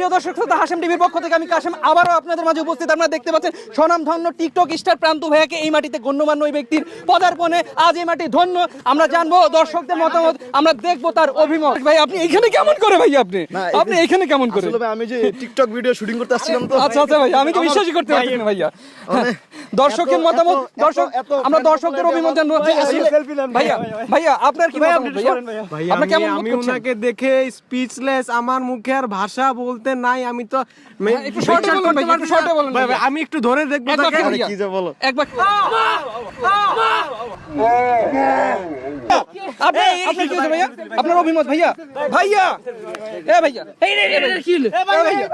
প্রিয় দর্শক শ্রোতা, হাশেম টিভির পক্ষ থেকে আমি কাশেম আবারও আপনাদের মাঝে উপস্থিত। আপনারা দেখতে পাচ্ছেন স্বনামধন্য টিকটক স্টার প্রান্ত ভাইয়াকে এই মাটিতে গণ্যমান্য ওই ব্যক্তির পদার্পণে আজ এই মাটি ধন্য। আমরা জানবো দর্শকদের মতামত, আমরা দেখবো তার অভিমত। ভাই আপনি এখানে কেমন করে ভাই আপনি এখানে কেমন করে? আমি যে টিকটক ভিডিও শুটিং করতে আসছিলাম তো। আচ্ছা আচ্ছা ভাই, আমি তো বিশ্বাসই করতে পারছি না ভাইয়া। দর্শকের মতামত, আমরা দর্শকদের অভিমত জানবো। ভাইয়া ভাইয়া আপনার কি মতামত ভাইয়া? আপনি কেমন বোধ আমি করছেন? ওনাকে দেখে স্পিচলেস, আমার মুখে আর ভাষা বলতে নাই। আমি তো একটু শর্টে বলুন ভাই, একটু শর্টে বলুন ভাই। আমি একটু ধরে দেখবো একবার তাকে। ভাইয়া, কি যে বলো। একবার আপনি কি হচ্ছে ভাইয়া? আপনার অভিমত ভাইয়া? ভাইয়া এ ভাইয়া, এই রে কি হলো? ভাইয়া